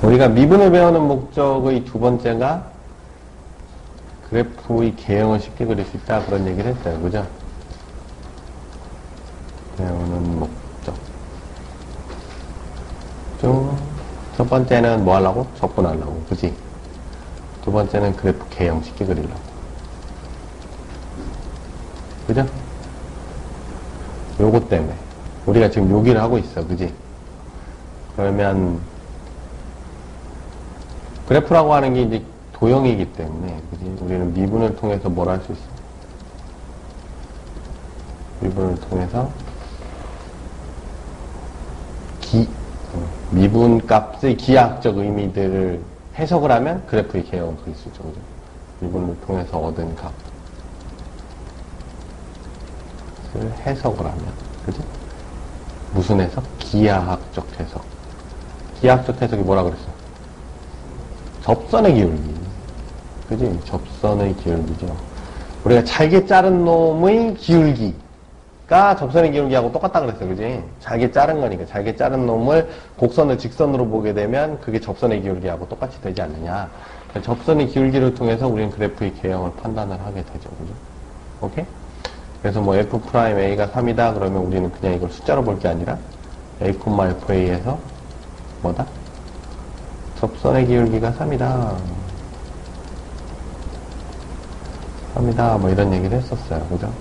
우리가 미분을 배우는 목적의 두 번째가 그래프의 개형을 쉽게 그릴 수 있다 그런 얘기를 했어요. 그죠? 배우는 목적 중 첫 번째는 뭐 하려고? 접근하려고. 그지? 두 번째는 그래프 개형 쉽게 그리려고. 그죠? 요거 때문에 우리가 지금 요기를 하고 있어. 그지? 그러면 그래프라고 하는 게 이제 도형이기 때문에, 그지? 우리는 미분을 통해서 뭘 할 수 있어? 미분을 통해서 미분 값의 기하학적 의미들을 해석을 하면 그래프의 개형을 그릴 수 있죠. 그죠? 미분을 통해서 얻은 값을 해석을 하면, 그죠? 무슨 해석? 기하학적 해석. 기하학적 해석이 뭐라 그랬어? 접선의 기울기. 그지? 접선의 기울기죠. 우리가 잘게 자른 놈의 기울기가 접선의 기울기하고 똑같다 그랬어요. 그지? 잘게 자른 거니까. 잘게 자른 놈을 곡선을 직선으로 보게 되면 그게 접선의 기울기하고 똑같이 되지 않느냐. 접선의 기울기를 통해서 우리는 그래프의 개형을 판단을 하게 되죠. 그죠? 오케이? 그래서 뭐 F'A가 3이다 그러면 우리는 그냥 이걸 숫자로 볼 게 아니라 A, FA에서 뭐다? 접선의 기울기가 3이다. 3이다. 뭐 이런 얘기를 했었어요. 그죠?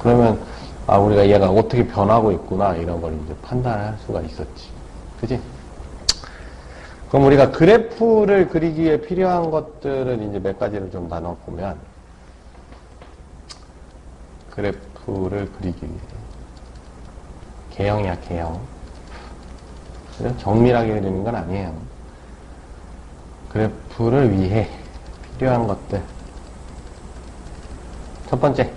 그러면, 아, 우리가 얘가 어떻게 변하고 있구나. 이런 걸 이제 판단할 수가 있었지. 그지? 그럼 우리가 그래프를 그리기 위해 필요한 것들을 이제 몇 가지를 좀 나눠보면, 그래프를 그리기 위해. 개형이야, 개형. 그죠? 정밀하게 그리는 건 아니에요. 그래프를 위해 필요한 것들. 첫 번째.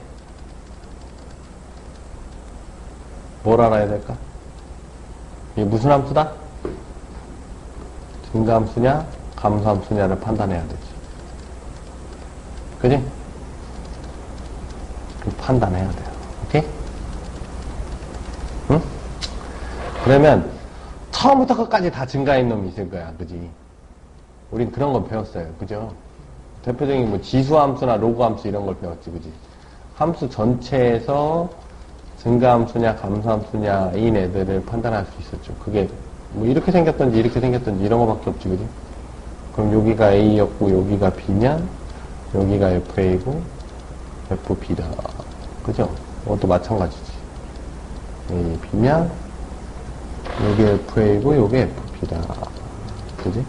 뭘 알아야 될까? 이게 무슨 함수다? 증가함수냐, 감소함수냐를 판단해야 되지. 그지? 판단해야 돼요. 오케이? 응? 그러면 처음부터 끝까지 다 증가인 놈이 있을 거야. 그지? 우린 그런 거 배웠어요. 그죠? 대표적인 뭐 지수함수나 로그함수 이런 걸 배웠지. 그지? 함수 전체에서 증가함수냐 감소함수냐인 애들을 판단할 수 있었죠. 그게 뭐 이렇게 생겼던지 이렇게 생겼던지 이런 거밖에 없지. 그지? 그럼 여기가 A였고 여기가 B면 여기가 FA고 FB다. 그죠? 이것도 마찬가지지. A, B면 여기 FA고 여기 FB다. 그지?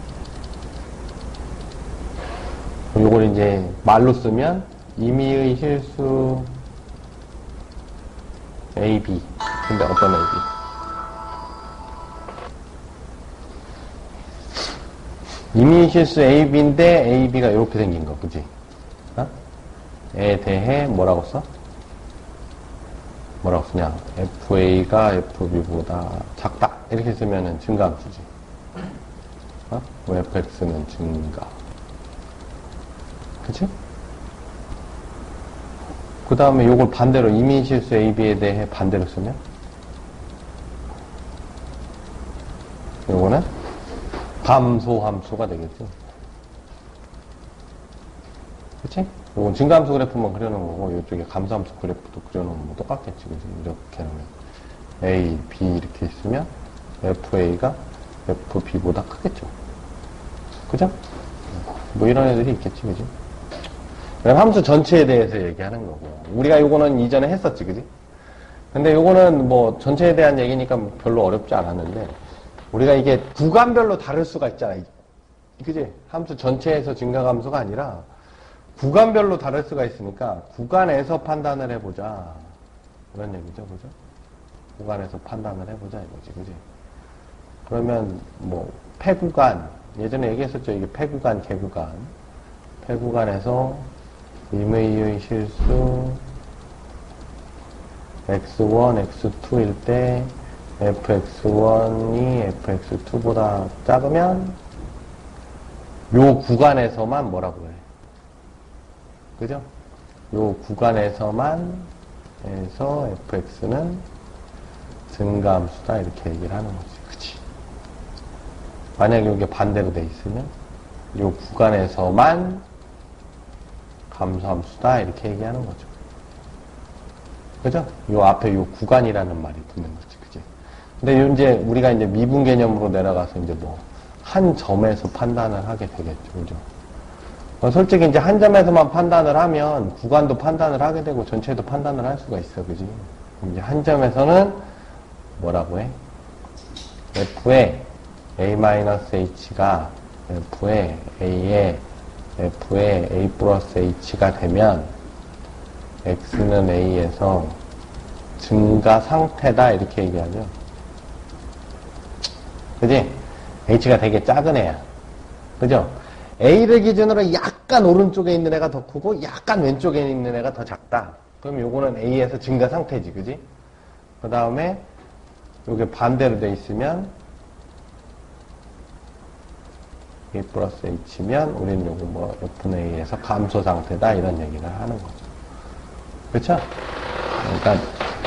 요걸 이제 말로 쓰면 임의의 실수 AB. 근데 어떤 AB? 임의의 실수 AB인데 AB가 이렇게 생긴 거, 그지? 어? 에 대해 뭐라고 써? 뭐라고 쓰냐? FA가 FB보다 작다. 이렇게 쓰면은 증가함수지. 어? FX는 증가. 그치? 그 다음에 요걸 반대로 임의실수 AB에 대해 반대로 쓰면 요거는 감소함수가 되겠죠. 그치? 요건 증가함수 그래프만 그려놓은 거고 요쪽에 감소함수 그래프도 그려놓으면 뭐 똑같겠지. 그치? 이렇게 하면 A, B 이렇게 있으면 FA가 FB보다 크겠죠. 그죠? 뭐 이런 애들이 있겠지. 그지? 함수 전체에 대해서 얘기하는 거고. 우리가 요거는 이전에 했었지, 그지? 근데 요거는 뭐 전체에 대한 얘기니까 별로 어렵지 않았는데, 우리가 이게 구간별로 다를 수가 있잖아. 그지? 함수 전체에서 증가함수가 아니라 구간별로 다를 수가 있으니까 구간에서 판단을 해보자. 그런 얘기죠, 그죠? 구간에서 판단을 해보자 이거지, 그지? 그러면 뭐 폐구간, 예전에 얘기했었죠. 이게 폐구간, 개구간. 폐구간에서 임의의 실수 x1, x2일 때 fx1이 fx2보다 작으면 요 구간에서만 뭐라고 해? 그죠? 요 구간에서만 해서 fx는 증가함수다 이렇게 얘기를 하는 거지. 그치? 만약에 이게 반대로 돼 있으면 이 구간에서만 감소함수다 이렇게 얘기하는 거죠. 그죠? 요 앞에 요 구간이라는 말이 붙는 거지, 그지? 근데 이제 우리가 이제 미분 개념으로 내려가서 이제 뭐 한 점에서 판단을 하게 되겠죠, 그죠? 솔직히 이제 한 점에서만 판단을 하면 구간도 판단을 하게 되고 전체도 판단을 할 수가 있어, 그지? 이제 한 점에서는 뭐라고 해? F의 A-H가 F의 F의 A 플러스 H가 되면 X는 A에서 증가 상태다 이렇게 얘기하죠. 그지? H가 되게 작은 애야. 그죠? A를 기준으로 약간 오른쪽에 있는 애가 더 크고 약간 왼쪽에 있는 애가 더 작다. 그럼 요거는 A에서 증가 상태지, 그지? 그 다음에 요게 반대로 돼 있으면 A 플러스 H면 우리는 요거 뭐 F는 A에서 감소 상태다 이런 얘기를 하는 거죠. 그렇죠? 그러니까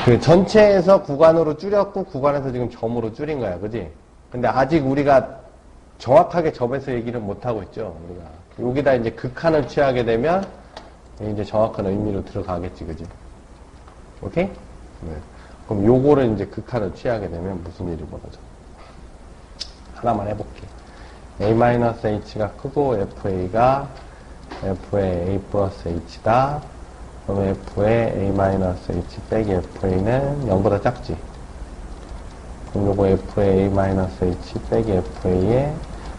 그 전체에서 구간으로 줄였고 구간에서 지금 점으로 줄인 거야, 그지? 근데 아직 우리가 정확하게 점에서 얘기를 못 하고 있죠, 우리가. 여기다 이제 극한을 취하게 되면 이제 정확한 의미로 들어가겠지, 그지? 오케이? 네. 그럼 요거를 이제 극한을 취하게 되면 무슨 일이 벌어져? 하나만 해볼게. A-H가 크고 FA가 F의 A 플러스 H다. 그럼 F의 A-H 빼기 FA는 0보다 작지. 그럼 요거 F의 A-H 빼기 FA의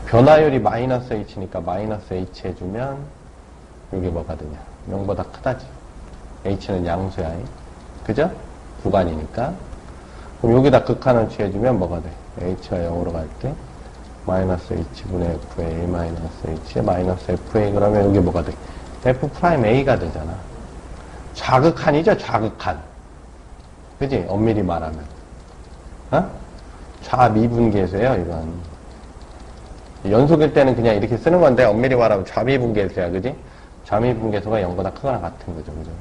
변화율이 마이너스 H니까 마이너스 H 해주면 요게 뭐가 되냐? 0보다 크다지. H는 양수야. 그죠? 구간이니까. 그럼 여기다 극한을 취해주면 뭐가 돼? H가 0으로 갈 때 마이너스 H분의 F의 A-H의 마이너스 FA 그러면 여기 뭐가 돼? F 프라임 A가 되잖아. 좌극한이죠, 좌극한. 그지? 엄밀히 말하면. 어? 좌미분계수예요, 이건. 연속일 때는 그냥 이렇게 쓰는 건데, 엄밀히 말하면 좌미분계수야, 그지? 좌미분계수가 0보다 크거나 같은 거죠, 그죠?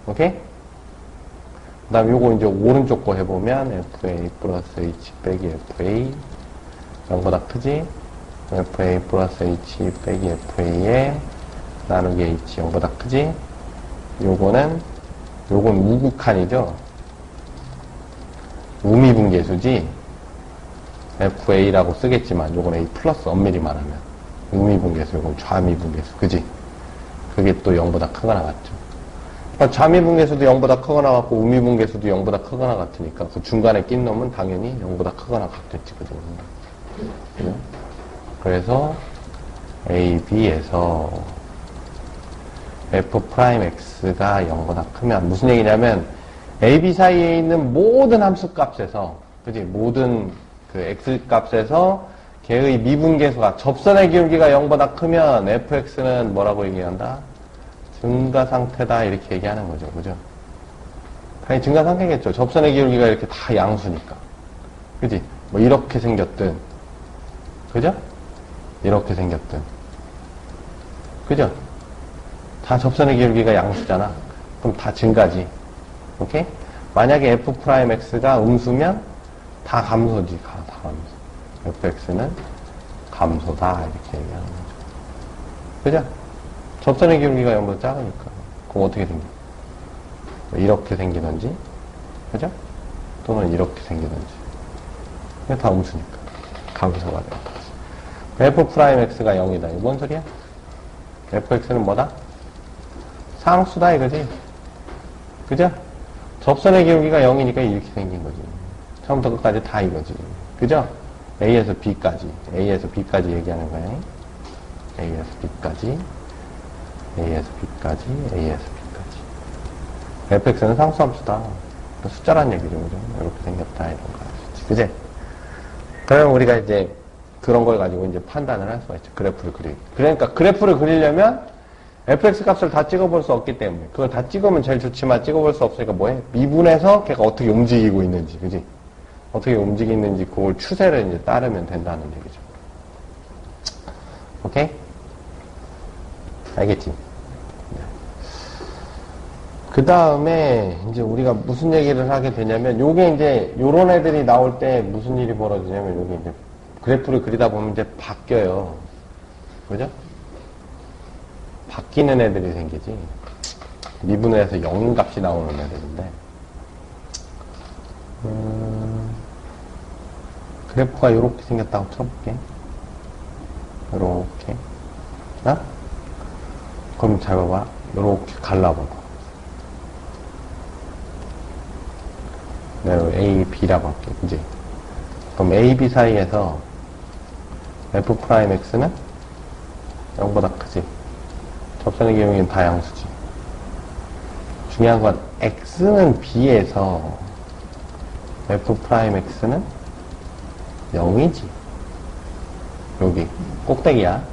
오케이? 그 다음 요거 이제 오른쪽 거 해보면, FA 플러스 H 빼기 FA. 0보다 크지? FA 플러스 H 빼기 FA에 나누기 H 0보다 크지? 요건 우극한이죠? 우미분계수지? FA라고 쓰겠지만, 요건 A 플러스 엄밀히 말하면. 우미분계수, 요건 좌미분계수. 그지? 그게 또 0보다 크거나 같죠. 그러니까 좌미분계수도 0보다 크거나 같고, 우미분계수도 0보다 크거나 같으니까, 그 중간에 낀 놈은 당연히 0보다 크거나 같겠지, 그죠? 그죠? 그래서, A, B에서, F'X가 0보다 크면, 무슨 얘기냐면, A, B 사이에 있는 모든 함수 값에서, 그지? 모든 그 X 값에서 걔의 미분계수가, 접선의 기울기가 0보다 크면 Fx는 뭐라고 얘기한다? 증가 상태다. 이렇게 얘기하는 거죠. 그죠? 당연히 증가 상태겠죠. 접선의 기울기가 이렇게 다 양수니까. 그지? 뭐 이렇게 생겼든. 그죠? 이렇게 생겼든. 그죠? 다 접선의 기울기가 양수잖아. 그럼 다 증가지. 오케이? 만약에 F'X가 음수면 다 감소지. 다 감소. Fx는 감소다. 이렇게 얘기하는 거죠. 그죠? 접선의 기울기가 0보다 작으니까. 그럼 어떻게 생겨? 이렇게 생기던지. 그죠? 또는 이렇게 생기던지. 이게 다 음수니까. 감소가 돼요. F'X가 0이다. 이거 뭔 소리야? Fx는 뭐다? 상수다 이거지. 그죠? 접선의 기울기가 0이니까 이렇게 생긴 거지. 처음부터 끝까지 다 이거지. 그죠? A에서 B까지. A에서 B까지 얘기하는 거야. A에서 B까지. A에서 B까지. A에서 B까지. fx는 상수함수다. 숫자란 얘기죠. 그죠? 이렇게 생겼다. 이런 거. 그지? 그러면 우리가 이제 그런 걸 가지고 이제 판단을 할 수가 있죠. 그래프를 그리기. 그러니까 그래프를 그리려면 fx 값을 다 찍어볼 수 없기 때문에 그걸 다 찍으면 제일 좋지만 찍어볼 수 없으니까 뭐해? 미분해서 걔가 어떻게 움직이고 있는지, 그지? 어떻게 움직이는지 그걸 추세를 이제 따르면 된다는 얘기죠. 오케이? 알겠지? 그 다음에 이제 우리가 무슨 얘기를 하게 되냐면 요게 이제 요런 애들이 나올 때 무슨 일이 벌어지냐면 요게 이제 그래프를 그리다 보면 이제 바뀌어요. 그죠? 바뀌는 애들이 생기지. 미분에서 0 값이 나오는 애들인데, 그래프가 이렇게 생겼다고 쳐볼게. 이렇게. 어? 그럼 잘 봐봐. 이렇게 갈라봐봐. 내가 A, B라고 할게. 그지? 그럼 A, B 사이에서 F'X는 0보다 크지? 접선의 기울기는 다 양수지. 중요한 건 X는 B에서 F'X는 0이지. 여기 꼭대기야.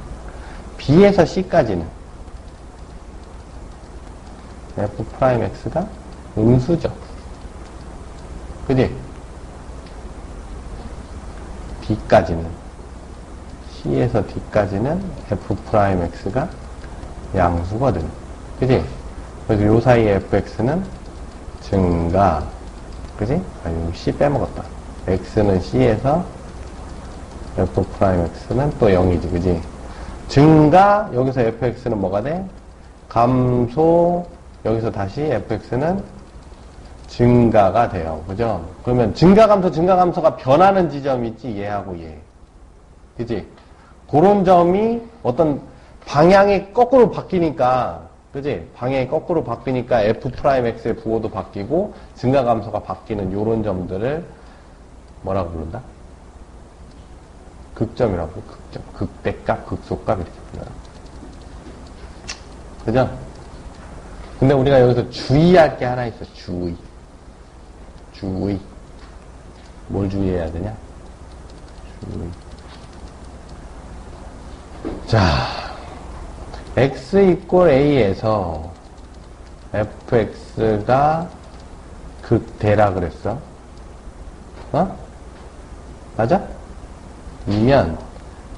B에서 C까지는 F'X가 음수죠. 그지? D까지는, C에서 D까지는 F'X가 양수거든. 그지? 그래서 요 사이에 fx는 증가. 그지? 아, 여기 C 빼먹었다. x는 C에서 f'x는 또 0이지. 그지? 증가, 여기서 fx는 뭐가 돼? 감소, 여기서 다시 fx는 증가가 돼요. 그죠? 그러면 증가감소, 증가감소가 변하는 지점이 있지, 얘하고 얘. 그지? 그런 점이 어떤 방향이 거꾸로 바뀌니까, 그지? 방향이 거꾸로 바뀌니까 f'x의 부호도 바뀌고, 증가감소가 바뀌는 요런 점들을 뭐라고 부른다? 극점이라고, 극점. 극대값, 극소값 이렇게 불러요. 그죠? 근데 우리가 여기서 주의할 게 하나 있어. 주의. 주의. 뭘 주의해야 되냐? 주의. 자, x 이꼴 a에서 fx가 극대라 그랬어. 어? 맞아? 이면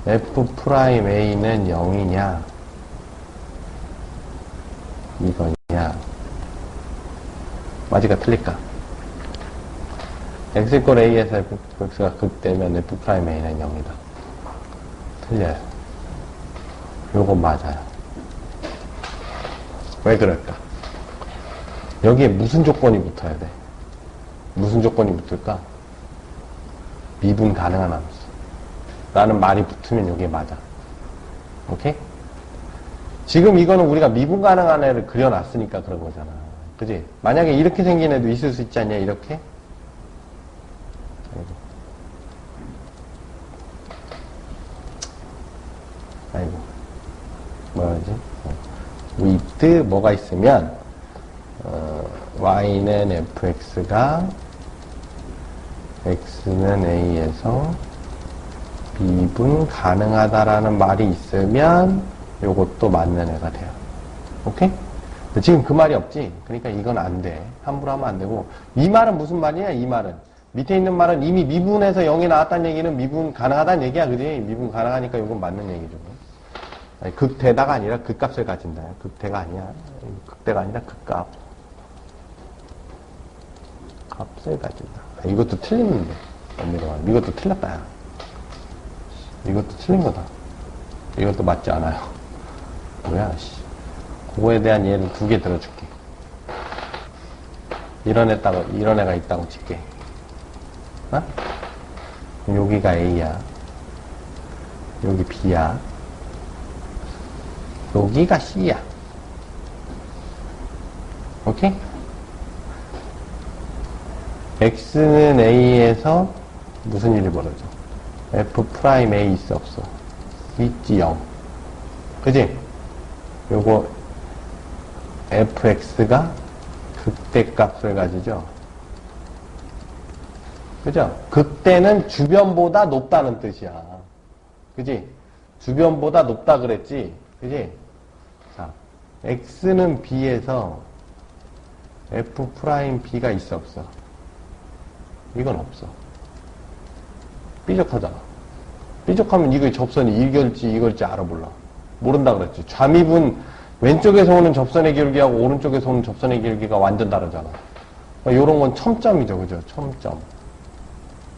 f'a는 0이냐? 이거냐? 맞을까 틀릴까? x 이꼴 a에서 fx가 극대면 f'a는 0이다. 틀려요. 요거 맞아요. 왜 그럴까? 여기에 무슨 조건이 붙어야 돼? 무슨 조건이 붙을까? 미분 가능한 함수. 라는 말이 붙으면 여기에 맞아. 오케이? 지금 이거는 우리가 미분 가능한 애를 그려놨으니까 그런 거잖아. 그지? 만약에 이렇게 생긴 애도 있을 수 있지 않냐? 이렇게? 아이고. 뭐라지? with 뭐가 있으면 y는 fx가 x는 a에서 미분 가능하다라는 말이 있으면 요것도 맞는 애가 돼요. 오케이? 근데 지금 그 말이 없지? 그러니까 이건 안 돼. 함부로 하면 안 되고. 이 말은 무슨 말이야? 이 말은. 밑에 있는 말은 이미 미분에서 0이 나왔다는 얘기는 미분 가능하다는 얘기야. 그지? 미분 가능하니까 이건 맞는 얘기죠. 아니, 극대다가 아니라 극값을 가진다. 극대가 아니야. 극대가 아니라 극값. 값을 가진다. 아, 이것도 틀리는데. 이것도 틀렸다. 야. 이것도 틀린 거다. 이것도 맞지 않아요. 뭐야, 씨. 그거에 대한 예를 2개 들어줄게. 이런 애가 있다고 칠게. 어? 여기가 A야. 여기 B야. 여기가 C야. 오케이? X는 A에서 무슨 일이 벌어져? F'A 있어, 없어? 있지, 0. 그지? 요거, fx가 극대값을 가지죠? 그죠? 극대는 주변보다 높다는 뜻이야. 그지? 주변보다 높다 그랬지? 그지? 자, x는 b에서 f'b가 있어, 없어? 이건 없어. 삐죽하잖아. 삐죽하면 이거 접선이 이걸지 알아볼라. 모른다 그랬지. 좌미분 왼쪽에서 오는 접선의 기울기하고 오른쪽에서 오는 접선의 기울기가 완전 다르잖아. 요런 건 첨점이죠. 그죠? 첨점.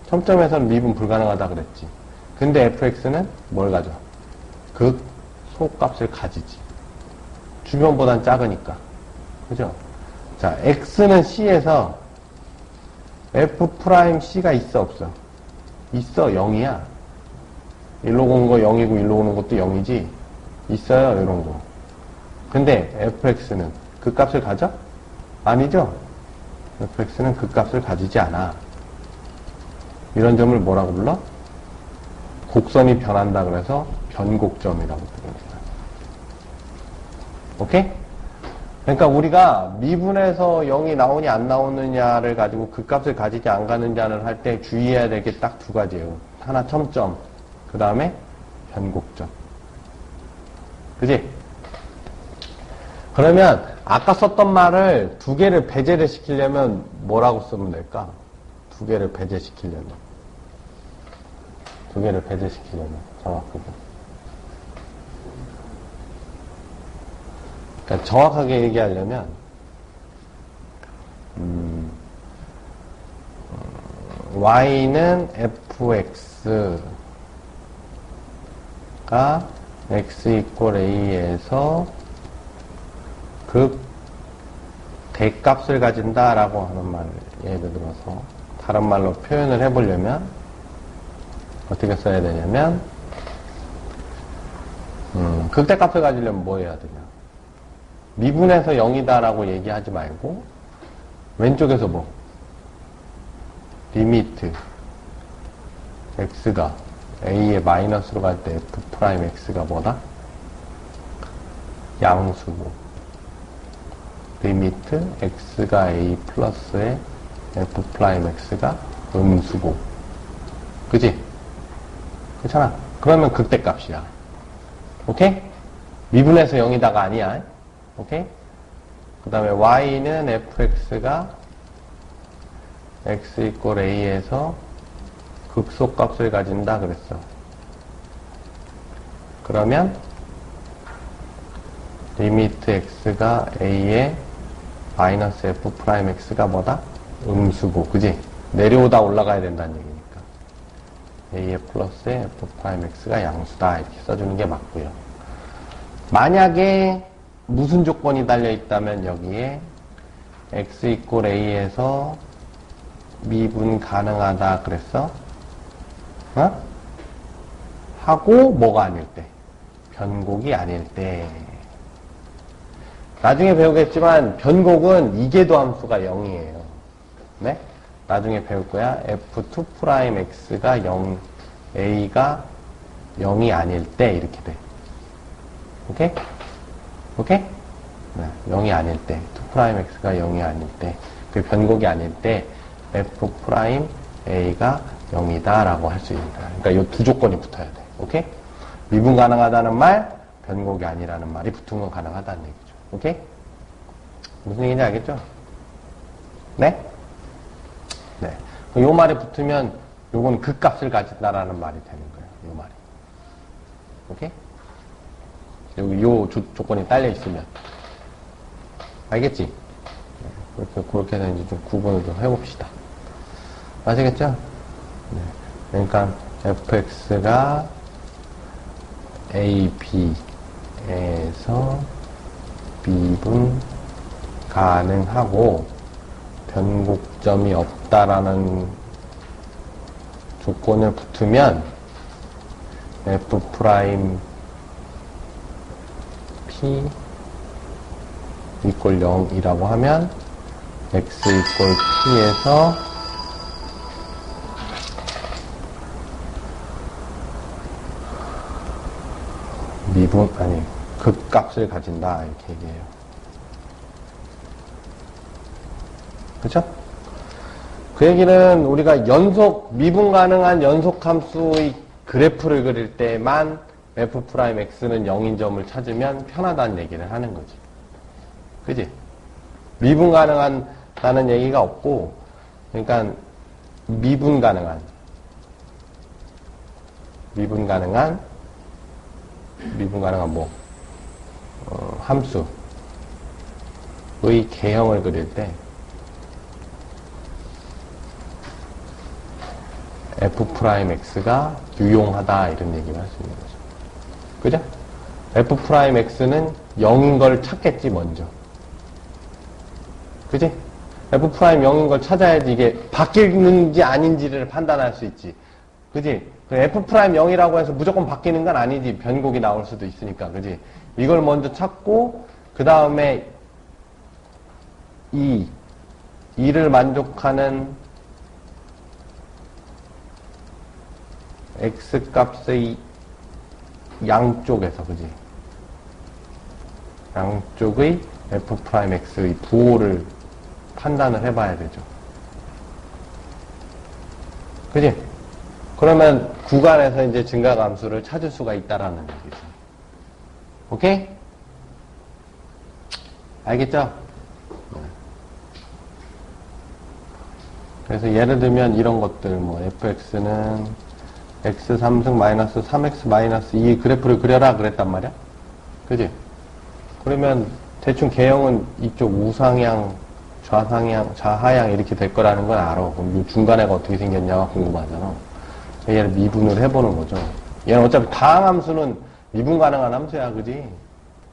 첨점에서는 미분 불가능하다 그랬지. 근데 fx는 뭘 가져? 극 소값을 가지지. 주변보단 작으니까. 그죠? 자, x는 c에서 f'c가 있어, 없어? 있어, 0이야. 일로 오는 거 0이고, 일로 오는 것도 0이지? 있어요, 이런 거. 근데 fx는 그 값을 가져? 아니죠? fx는 그 값을 가지지 않아. 이런 점을 뭐라고 불러? 곡선이 변한다 그래서 변곡점이라고 부릅니다. 오케이? 그러니까 우리가 미분에서 0이 나오냐 안 나오느냐를 가지고 그 값을 가지지 안 가느냐를 할 때 주의해야 될 게 딱 두 가지예요. 하나 첨점, 그 다음에 변곡점. 그지? 그러면 아까 썼던 말을 두 개를 배제를 시키려면 뭐라고 쓰면 될까? 두 개를 배제시키려면. 두 개를 배제시키려면 정확하게. 그러니까 정확하게 얘기하려면 y는 fx가 x 이퀄 a에서 극 대값을 가진다라고 하는 말, 예를 들어서 다른 말로 표현을 해보려면 어떻게 써야 되냐면 극대값을 가지려면 뭐 해야 되냐? 미분에서 0이다라고 얘기하지 말고 왼쪽에서 뭐? 리미트 x가 a의 마이너스로 갈 때 f'x가 뭐다? 양수고 리미트 x가 a 플러스에 f'x가 음수고 그지? 그렇잖아. 그러면 극대값이야. 오케이? 미분에서 0이다가 아니야. 오케이? 그 다음에 y는 fx가 x 이퀄 a에서 극소값을 가진다 그랬어. 그러면 리미트 x가 a의 마이너스 f'x가 뭐다? 음수고 그지? 내려오다 올라가야 된다는 얘기니까 a의 플러스에 f'x가 양수다 이렇게 써주는 게 맞고요. 만약에 무슨 조건이 달려있다면 여기에 x 이퀄 a에서 미분 가능하다 그랬어? 어? 하고 뭐가 아닐 때? 변곡이 아닐 때. 나중에 배우겠지만 변곡은 이계도 함수가 0이에요. 네? 나중에 배울 거야. f2'x가 0, a가 0이 아닐 때 이렇게 돼. 오케이? 오케이? 네, 0이 아닐 때, 2'x가 0이 아닐 때, 그 변곡이 아닐 때 f'a가 0이다 라고 할 수 있다. 그러니까 이 두 조건이 붙어야 돼. 오케이? 미분 가능하다는 말, 변곡이 아니라는 말이 붙은 건 가능하다는 얘기죠. 오케이? 무슨 얘기인지 알겠죠? 네? 네. 요 말이 붙으면 요건 그 값을 가진다라는 말이 되는 거예요. 요 말이. 오케이? 여기 요 조건이 딸려 있으면. 알겠지? 그렇게 해서 이제 좀 구분을 좀 해봅시다. 아시겠죠? 네. 그러니까 fx가 a, b에서 미분 가능하고 변곡점이 없다라는 조건을 붙으면 f' p 이퀄 0이라고 하면 x 이퀄 p에서 미분 아니 극값을 가진다 이렇게 얘기해요. 그쵸? 그 얘기는 우리가 미분 가능한 연속함수의 그래프를 그릴 때만 f'x는 0인 점을 찾으면 편하다는 얘기를 하는 거지. 그지? 미분 가능하다는 얘기가 없고, 그러니까 미분 가능한 뭐, 함수의 개형을 그릴 때 f'x가 유용하다 이런 얘기를 할 수 있는 거죠. 그죠? f'x는 0인 걸 찾겠지 먼저. 그지? f'0인 걸 찾아야지 이게 바뀌는지 아닌지를 판단할 수 있지. 그지? f'0이라고 해서 무조건 바뀌는 건 아니지. 변곡이 나올 수도 있으니까. 그지? 이걸 먼저 찾고 그 다음에 2를 만족하는 x 값의 양쪽에서, 그지? 양쪽의 f'x의 부호를 판단을 해봐야 되죠. 그지? 그러면 구간에서 이제 증가함수를 찾을 수가 있다라는 얘기죠. 오케이? 알겠죠? 그래서 예를 들면 이런 것들, 뭐, fx는 x 3승 마이너스 3x 마이너스 2 그래프를 그려라 그랬단 말이야? 그지? 그러면 대충 개형은 이쪽 우상향, 좌상향, 좌하향 이렇게 될 거라는 건 알아. 그럼 이 중간에가 어떻게 생겼냐가 궁금하잖아. 얘를 미분을 해보는 거죠. 얘는 어차피 다항함수는 미분 가능한 함수야, 그지?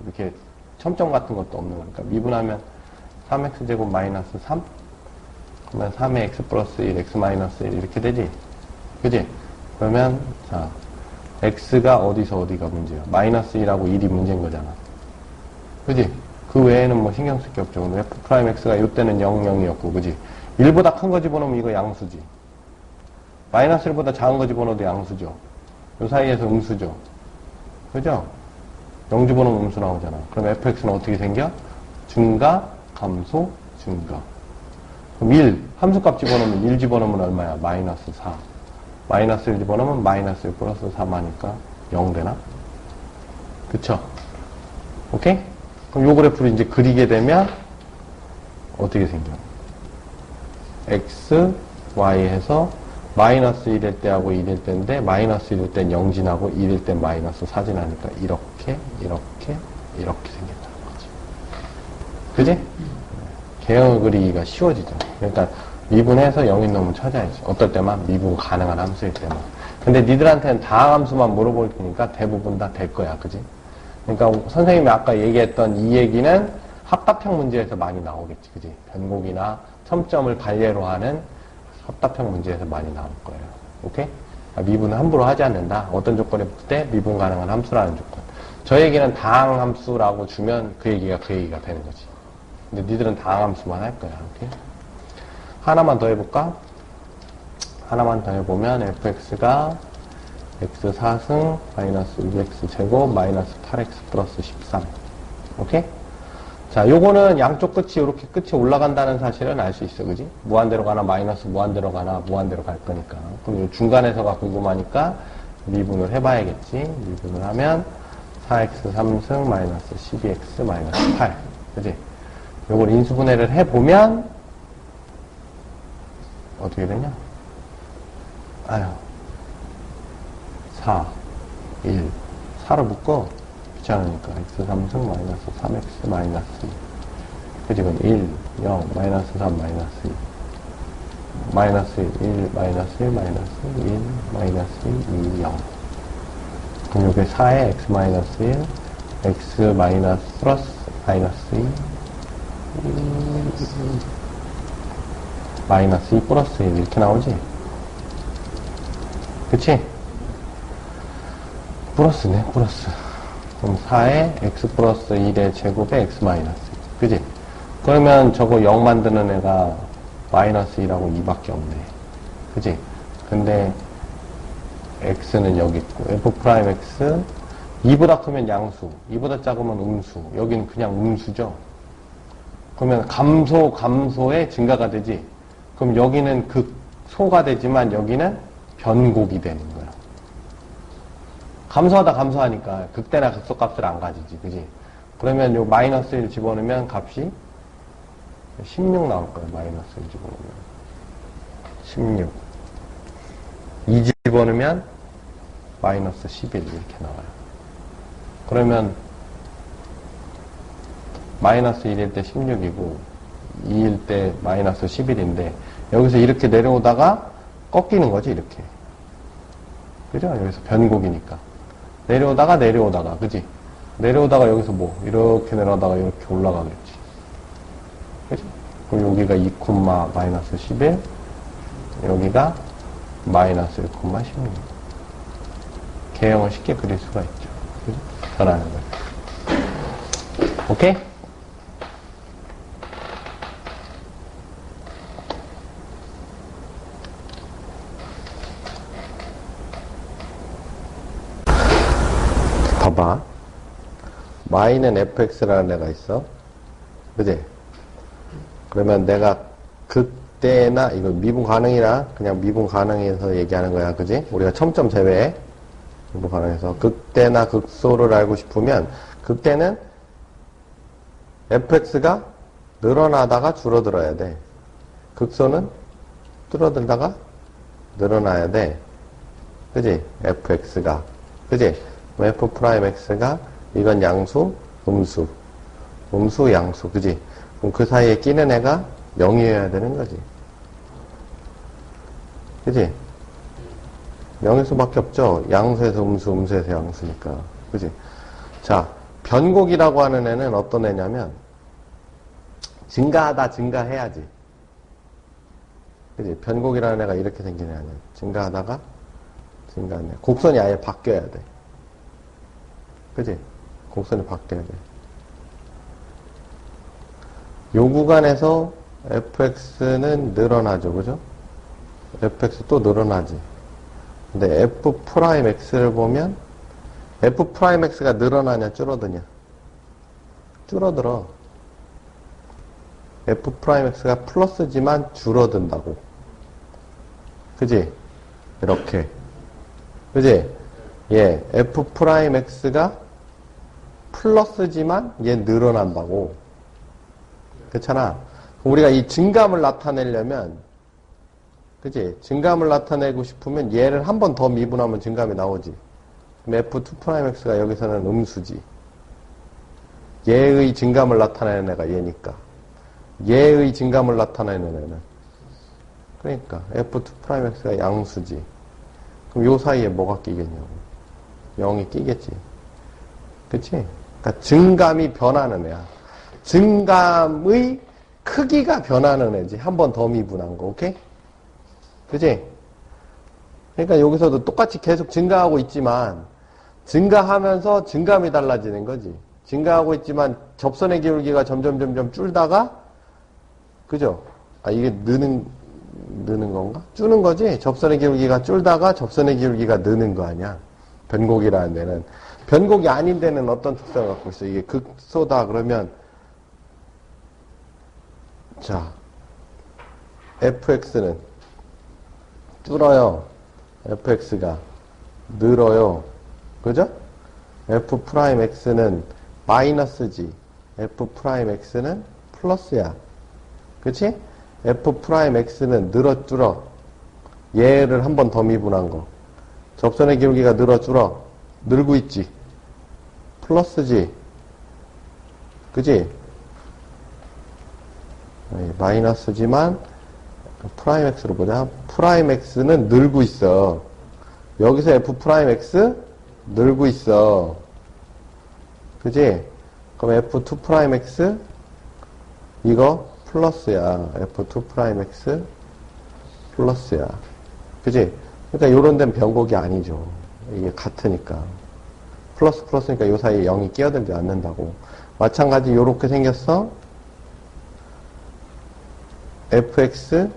이렇게 첨점 같은 것도 없는 거니까. 미분하면 3x제곱 마이너스 3? 그러면 3의 x 플러스 1, x 마이너스 1 이렇게 되지? 그지? 그러면, 자, x가 어디서 어디가 문제야? 마이너스 1하고 1이 문제인 거잖아. 그지? 그 외에는 뭐 신경 쓸 게 없죠. f'x가 이때는 0, 0이었고, 그지? 1보다 큰 거 집어넣으면 이거 양수지. 마이너스 1보다 작은 거 집어넣어도 양수죠. 요 사이에서 음수죠. 그죠? 0 집어넣으면 음수 나오잖아. 그럼 fx는 어떻게 생겨? 증가, 감소, 증가. 그럼 1, 함수값 집어넣으면 1 집어넣으면 얼마야? 마이너스 4. 마이너스 1 집어넣으면 마이너스 1 플러스 3하니까 0 되나? 그쵸? 오케이? 그럼 요 그래프를 이제 그리게 되면 어떻게 생겨? x, y 해서 마이너스 1일 때하고 1일 때인데 마이너스 1일 땐 0 지나고 1일 땐 마이너스 4 지나니까 이렇게 생긴다는 거지. 그지? 개형을 그리기가 쉬워지죠. 그러니까 미분해서 0인 놈을 찾아야지. 어떨 때만 미분 가능한 함수일 때만. 근데 니들한테는 다항함수만 물어볼 테니까 대부분 다 될 거야. 그지? 그러니까 선생님이 아까 얘기했던 이 얘기는 합답형 문제에서 많이 나오겠지. 그지? 변곡이나 첨점을 관례로 하는 합답형 문제에서 많이 나올 거예요. 오케이? 미분은 함부로 하지 않는다. 어떤 조건에 붙을 때 미분 가능한 함수라는 조건. 저 얘기는 다항함수라고 주면 그 얘기가 되는 거지. 근데 니들은 다항함수만 할 거야. 오케이? 하나만 더 해볼까? 하나만 더 해보면 fx가 x 4승 마이너스 6x 제곱 마이너스 8x 플러스 13. 오케이? 자, 요거는 양쪽 끝이 이렇게 끝이 올라간다는 사실은 알 수 있어. 그지? 무한대로 가나 마이너스 무한대로 가나 무한대로 갈 거니까. 그럼 요 중간에서가 궁금하니까 미분을 해봐야겠지. 미분을 하면 4x 3승 마이너스 12x 마이너스 8. 그지? 요걸 인수분해를 해보면 어떻게 되냐? 아유, 4, 1, 4를 묶어. 귀찮으니까. x 3승 마이너스 3x 마이너스 2. 그치, 그럼 1, 0, 마이너스 3, 마이너스 2. 마이너스 1, 마이너스 1, 마이너스 1, 마이너스 2, 0. 그럼 요게 4에 x 마이너스 1, x 마이너스 플러스 마이너스 2, 마이너스 2 플러스 1 이렇게 나오지? 그치? 플러스네, 플러스. 그럼 4에 x 플러스 1의 제곱에 x 마이너스 1. 그치? 그러면 저거 0 만드는 애가 마이너스 2라고 2밖에 없네. 그치? 근데 x는 여기 있고 f'x 2보다 크면 양수, 2보다 작으면 음수. 여기는 그냥 음수죠. 그러면 감소의 증가가 되지. 그럼 여기는 극소가 되지만 여기는 변곡이 되는 거야. 감소하니까 극대나 극소 값을 안 가지지. 그지? 그러면 요 마이너스 1 집어넣으면 값이 16 나올 거야. 마이너스 1 집어넣으면 16. 2 집어넣으면 마이너스 11 이렇게 나와요. 그러면 마이너스 1일 때 16이고 2일 때 마이너스 11인데 여기서 이렇게 내려오다가 꺾이는 거지, 이렇게. 그죠? 여기서 변곡이니까. 내려오다가, 그지? 내려오다가 여기서 뭐, 이렇게 내려오다가 이렇게 올라가겠지. 그죠? 그럼 여기가 2, 마이너스 11, 여기가 마이너스 1, 16. 개형을 쉽게 그릴 수가 있죠. 그죠? 변하는 거예요. 오케이? 봐봐. y는 fx라는 애가 있어. 그지? 그러면 내가 극대나, 이거 미분 가능이라, 그냥 미분 가능해서 얘기하는 거야. 그지? 우리가 첨점 제외해. 미분 가능해서. 극대나 극소를 알고 싶으면, 극대는 fx가 늘어나다가 줄어들어야 돼. 극소는 줄어들다가 늘어나야 돼. 그지? fx가. 그지? f'x가 이건 양수, 음수. 음수, 양수. 그지? 그럼 그 사이에 끼는 애가 0이어야 되는 거지. 그지? 0일 수밖에 없죠? 양수에서 음수, 음수에서 양수니까. 그지? 자, 변곡이라고 하는 애는 어떤 애냐면, 증가하다, 증가해야지. 그지? 변곡이라는 애가 이렇게 생긴 애 아니야. 증가하다가, 증가하네. 곡선이 아예 바뀌어야 돼. 그지? 곡선이 바뀌어야 돼. 요 구간에서 fx는 늘어나죠. 그죠? fx 또 늘어나지. 근데 f'x를 보면 f'x가 늘어나냐 줄어드냐? 줄어들어. f'x가 플러스지만 줄어든다고. 그지? 이렇게. 그지? 예, f'x가 플러스지만 얘 늘어난다고. 그렇잖아. 우리가 이 증감을 나타내려면, 그지? 증감을 나타내고 싶으면 얘를 한 번 더 미분하면 증감이 나오지. 그럼 f2'x가 여기서는 음수지. 얘의 증감을 나타내는 애가 얘니까. 얘의 증감을 나타내는 애는. 그러니까 f2'x가 양수지. 그럼 요 사이에 뭐가 끼겠냐고. 0이 끼겠지. 그치? 그러니까 증감이 변하는 애야. 증감의 크기가 변하는 애지. 한 번 더 미분한 거, 오케이? 그치? 그러니까 여기서도 똑같이 계속 증가하고 있지만, 증가하면서 증감이 달라지는 거지. 증가하고 있지만, 접선의 기울기가 점점 줄다가, 그죠? 아, 이게 느는 건가? 줄는 거지? 접선의 기울기가 줄다가 접선의 기울기가 느는 거 아니야? 변곡이라는 데는. 변곡이 아닌 데는 어떤 특성을 갖고 있어? 이게 극소다 그러면, 자, fx는 줄어요. fx가 늘어요. 그죠? f'x는 마이너스지. f'x는 플러스야. 그치? f'x는 늘어 줄어. 얘를 한 번 더 미분한 거. 접선의 기울기가 늘어 줄어. 늘고 있지. 플러스지. 그지? 마이너스지만 프라임 x로 보자. 프라임 x는 늘고 있어. 여기서 f 프라임 x 늘고 있어. 그지? 그럼 f2 프라임 x 이거 플러스야. f2 프라임 x 플러스야. 그지? 그러니까 요런 데는 변곡이 아니죠. 이게 같으니까. 플러스니까 요 사이에 0이 끼어들지 않는다고. 마찬가지 요렇게 생겼어. fx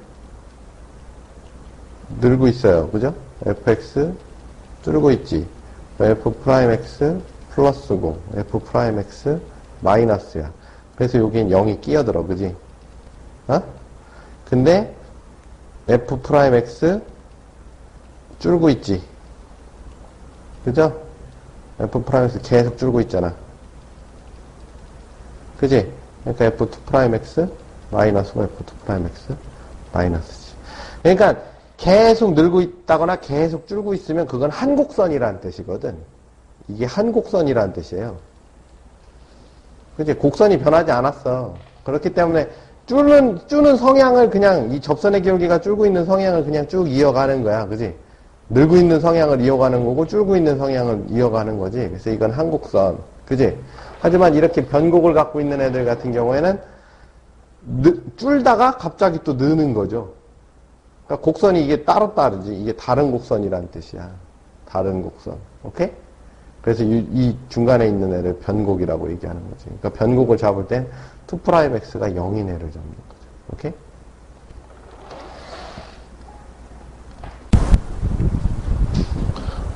늘고 있어요. 그죠? fx 줄고 있지. f'x 플러스고 f'x 마이너스야. 그래서 여긴 0이 끼어들어. 그지? 어? 근데 f'x 줄고 있지. 그죠? f'x 계속 줄고 있잖아. 그지? 그러니까 f2'x 마이너스고 f2'x 마이너스지. 그러니까 계속 늘고 있다거나 계속 줄고 있으면 그건 한 곡선이라는 뜻이거든. 이게 한 곡선이라는 뜻이에요. 그지? 곡선이 변하지 않았어. 그렇기 때문에 줄는 성향을 그냥, 이 접선의 기울기가 줄고 있는 성향을 그냥 쭉 이어가는 거야. 그지? 늘고 있는 성향을 이어가는 거고, 줄고 있는 성향을 이어가는 거지. 그래서 이건 한곡선. 그지? 하지만 이렇게 변곡을 갖고 있는 애들 같은 경우에는, 줄다가 갑자기 또 느는 거죠. 그러니까 곡선이 이게 따로 따르지. 이게 다른 곡선이란 뜻이야. 다른 곡선. 오케이? 그래서 이 중간에 있는 애를 변곡이라고 얘기하는 거지. 그러니까 변곡을 잡을 땐 2'x가 0인 애를 잡는 거죠. 오케이?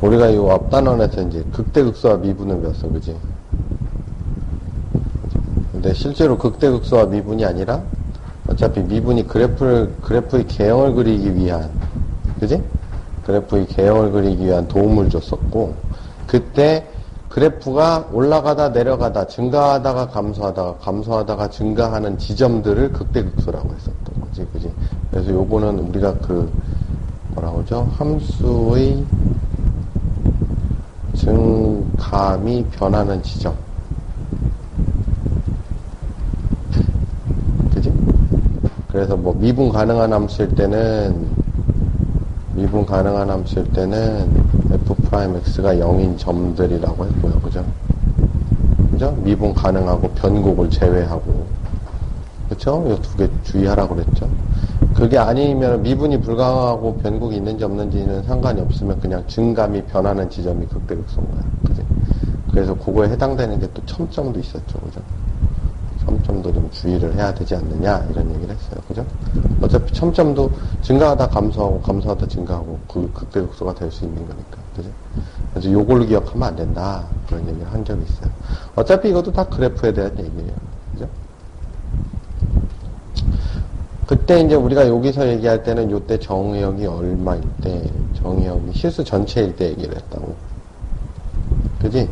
우리가 이 앞단원에서 이제 극대극소와 미분을 배웠어. 그지? 근데 실제로 극대극소와 미분이 아니라 어차피 미분이 그래프의 개형을 그리기 위한, 그지? 그래프의 개형을 그리기 위한 도움을 줬었고, 그때 그래프가 올라가다 내려가다 증가하다가 감소하다가 증가하는 지점들을 극대극소라고 했었던 거지, 그지? 그래서 요거는 우리가 뭐라고 하죠? 함수의 증감이 변하는 지점. 그지? 그래서 뭐 미분 가능한 함수일 때는 f'x가 0인 점들이라고 했고요. 그죠? 그죠? 미분 가능하고 변곡을 제외하고. 그쵸? 이 두 개 주의하라고 그랬죠? 그게 아니면 미분이 불가하고 변곡이 있는지 없는지는 상관이 없으면 그냥 증감이 변하는 지점이 극대극소인 거야. 그지? 그래서 그거에 해당되는 게 또 첨점도 있었죠. 그죠? 첨점도 좀 주의를 해야 되지 않느냐 이런 얘기를 했어요. 그죠? 어차피 첨점도 증가하다 감소하다 증가하고 그 극대극소가 될 수 있는 거니까. 그죠? 그래서 요걸로 기억하면 안 된다 그런 얘기를 한 적이 있어요. 어차피 이것도 다 그래프에 대한 얘기예요. 그죠? 그때 이제 우리가 여기서 얘기할 때는 요때 정의역이 얼마일 때, 정의역이 실수 전체일 때 얘기를 했다고. 그지?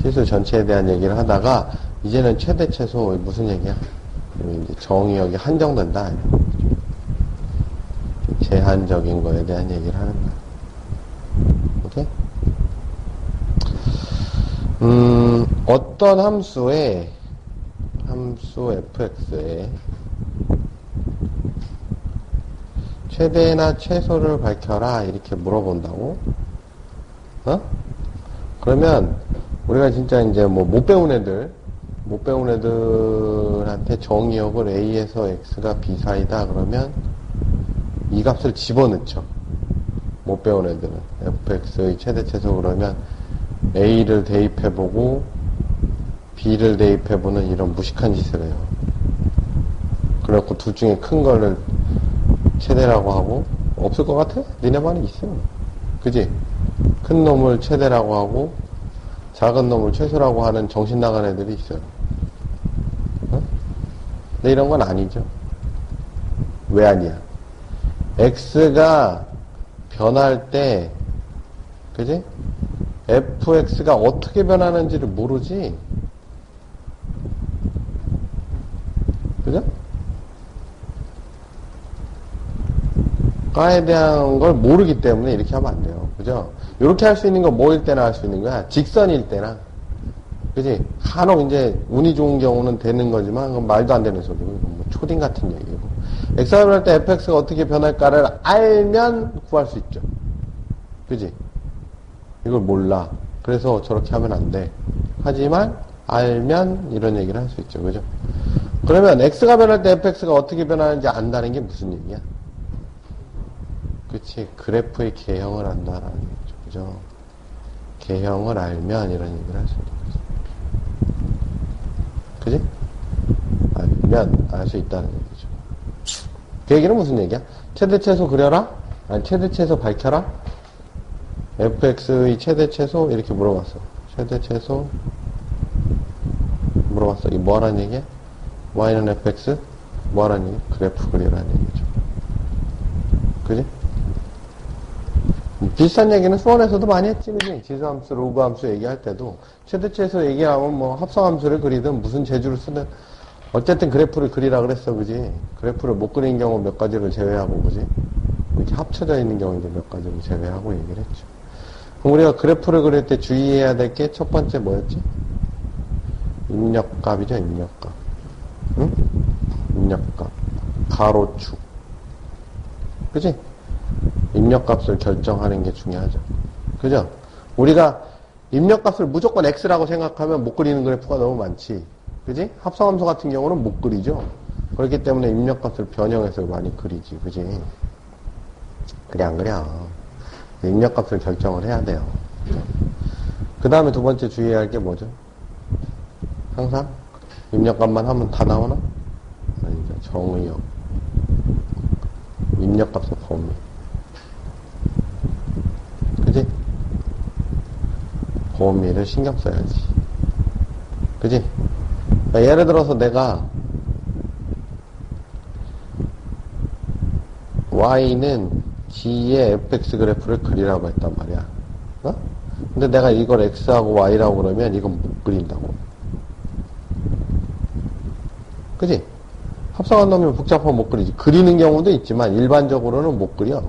실수 전체에 대한 얘기를 하다가 이제는 최대 최소 무슨 얘기야? 이제 정의역이 한정된다. 제한적인 거에 대한 얘기를 하는 거야. 오케이? 어떤 함수 fx에 최대나 최소를 밝혀라 이렇게 물어본다고? 그러면 우리가 진짜 이제 뭐 못 배운 애들한테 정의역을 a에서 x가 b 사이다 그러면 이 값을 집어넣죠. 못 배운 애들은 fx의 최대 최소 그러면 a를 대입해보고 b를 대입해보는 이런 무식한 짓을 해요. 그래갖고 둘 중에 큰 거를 최대라고 하고 없을 것 같아? 니네 반에 있어. 그지? 큰 놈을 최대라고 하고 작은 놈을 최소라고 하는 정신 나간 애들이 있어요. 근데 이런 건 아니죠. 왜 아니야? x가 변할 때, 그지? fx가 어떻게 변하는지를 모르지. 그죠? 가에 대한 걸 모르기 때문에 이렇게 하면 안 돼요. 그죠? 이렇게 할 수 있는 건 뭐일 때나 할 수 있는 거야? 직선일 때나. 그지? 간혹 이제 운이 좋은 경우는 되는 거지만 그건 말도 안 되는 소리고 뭐 초딩 같은 얘기고. x가 변할 때 fx가 어떻게 변할까를 알면 구할 수 있죠. 그지? 이걸 몰라. 그래서 저렇게 하면 안 돼. 하지만 알면 이런 얘기를 할 수 있죠. 그죠? 그러면 x가 변할 때 fx가 어떻게 변하는지 안다는 게 무슨 얘기야? 그치? 그래프의 개형을 한다라는 얘기죠. 그죠? 개형을 알면 이런 얘기를 할 수 있는 거죠. 그지? 알면 알 수 있다는 얘기죠. 그 얘기는 무슨 얘기야? 최대 최소 그려라? 아니, 최대 최소 밝혀라? fx의 최대 최소? 이렇게 물어봤어. 최대 최소? 물어봤어. 이게 뭐 하라는 얘기야? y는 fx? 뭐 하라는 얘기야? 그래프 그리라는 얘기죠. 그지? 비슷한 얘기는 수원에서도 많이 했지, 그지? 지수함수, 로그함수 얘기할 때도 최대 최소 얘기하면 뭐 합성함수를 그리든 무슨 재주를 쓰든 어쨌든 그래프를 그리라 그랬어, 그지? 그래프를 못 그린 경우 몇 가지를 제외하고, 그지? 이렇게 합쳐져 있는 경우도 몇 가지를 제외하고 얘기를 했죠. 그럼 우리가 그래프를 그릴 때 주의해야 될 게 첫 번째 뭐였지? 입력값이죠, 입력값. 응? 입력값, 가로축. 그지? 입력값을 결정하는 게 중요하죠. 그죠? 우리가 입력값을 무조건 X라고 생각하면 못 그리는 그래프가 너무 많지. 그지? 합성함수 같은 경우는 못 그리죠. 그렇기 때문에 입력값을 변형해서 많이 그리지. 그지? 그래, 안 그래? 입력값을 결정을 해야 돼요. 그 다음에 두 번째 주의해야 할 게 뭐죠? 항상 입력값만 하면 다 나오나? 아니죠. 정의역. 입력값의 범위. 그지? 범위를 신경 써야지. 그지? 그러니까 예를 들어서 내가 y는 g의 fx 그래프를 그리라고 했단 말이야. 어? 근데 내가 이걸 x하고 y라고 그러면 이건 못 그린다고. 그지? 합성한 놈이면 복잡하면 못 그리지. 그리는 경우도 있지만 일반적으로는 못 그려.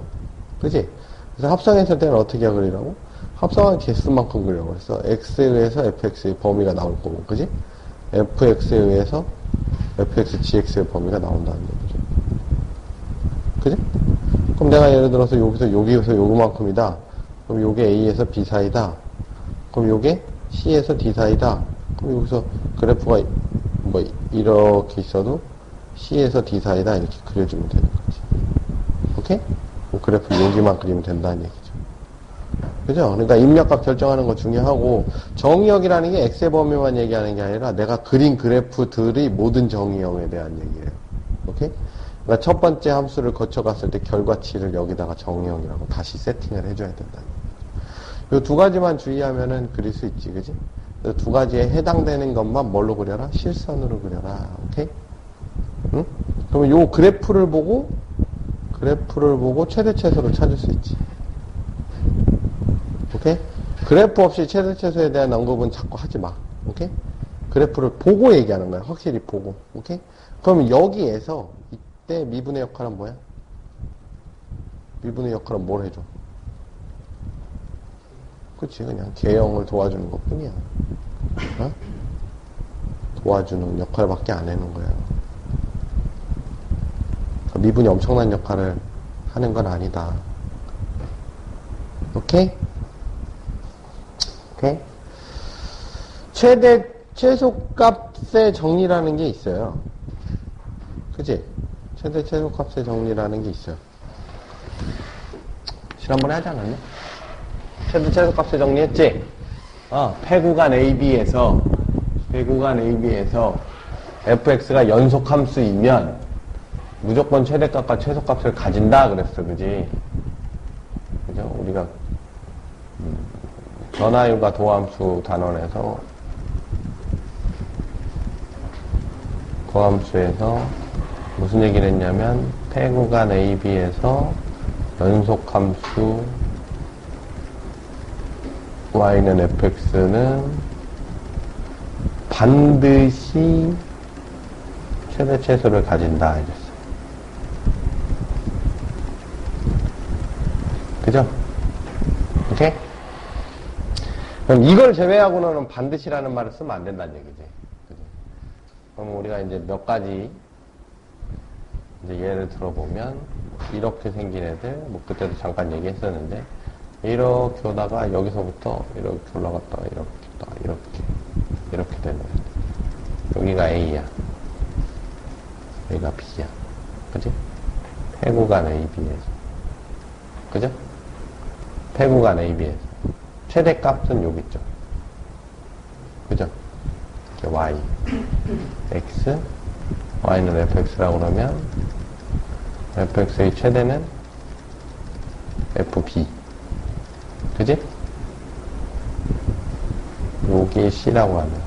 그지? 그래서 합성했을 때는 어떻게 그리라고? 합성한 개수만큼 그리라고 했어. x에 의해서 fx의 범위가 나올 거고. 그지? fx에 의해서 fx, gx의 범위가 나온다는 얘기죠. 그지? 그럼 내가 예를 들어서 여기에서 요만큼이다. 그럼 요게 A에서 B 사이다. 그럼 요게 C에서 D 사이다. 그럼 여기서 그래프가 뭐 이렇게 있어도 C에서 D 사이다 이렇게 그려주면 되는 거지. 오케이? 그래프 여기만 그리면 된다는 얘기죠. 그죠? 그러니까 입력값 결정하는 거 중요하고 정의역이라는 게 X의 범위만 얘기하는 게 아니라 내가 그린 그래프들의 모든 정의역에 대한 얘기예요. 오케이? 그러니까 첫 번째 함수를 거쳐갔을 때 결과치를 여기다가 정의역이라고 다시 세팅을 해줘야 된다. 이 두 가지만 주의하면은 그릴 수 있지, 그지? 이 두 가지에 해당되는 것만 뭘로 그려라? 실선으로 그려라. 오케이? 응? 그러면 요 그래프를 보고 최대 최소를 찾을 수 있지. 오케이? 그래프 없이 최대 최소에 대한 언급은 자꾸 하지 마. 오케이? 그래프를 보고 얘기하는 거야. 확실히 보고. 오케이? 그럼 여기에서 이때 미분의 역할은 뭐야? 미분의 역할은 뭘 해줘? 그치, 그냥 개형을 도와주는 것 뿐이야. 어? 도와주는 역할밖에 안 하는 거야. 미분이 엄청난 역할을 하는 건 아니다. 오케이? 오케이? 최소값의 정리라는 게 있어요. 그치? 최소값의 정리라는 게 있어요. 지난번에 하지 않았나? 최소값의 정리했지? 폐구간 AB에서 fx가 연속함수이면 무조건 최대값과 최소값을 가진다 그랬어. 그지? 그죠? 우리가 전하유가 도함수 단원에서 도함수에서 무슨 얘기를 했냐면 폐구간 AB에서 연속함수 y는 fx는 반드시 최대 최소를 가진다 이랬어. 그죠? 오케이? 그럼 이걸 제외하고는 반드시라는 말을 쓰면 안 된다는 얘기지. 그죠? 그럼 우리가 이제 몇 가지 이제 예를 들어보면 이렇게 생긴 애들, 뭐 그때도 잠깐 얘기했었는데 이렇게 오다가 여기서부터 이렇게 올라갔다가 이렇게 되는 애들. 여기가 A야. 여기가 B야. 그지? 폐구간 AB에서. 그죠? 폐구간 AB에서. 최대값은 여기 있죠. 그죠? Y. X. Y는 fx라고 그러면 fx의 최대는 fb. 그지? 여기 C라고 하면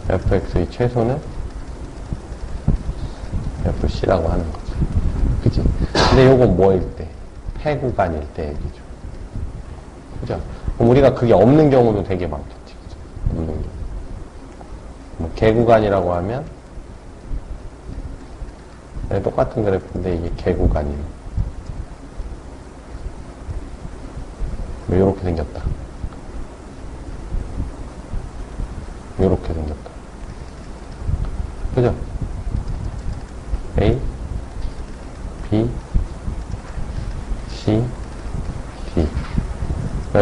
fx의 최소는 fc라고 하는 거죠. 그지? 근데 요건 뭐일 때? 폐구간일 때 얘기죠. 그죠? 그럼 우리가 그게 없는 경우도 되게 많겠지. 그죠? 없는 경우. 뭐 개구간이라고 하면 똑같은 그래프인데 이게 개구간이에요. 이렇게 생겼다. 이렇게 생겼다. 그죠?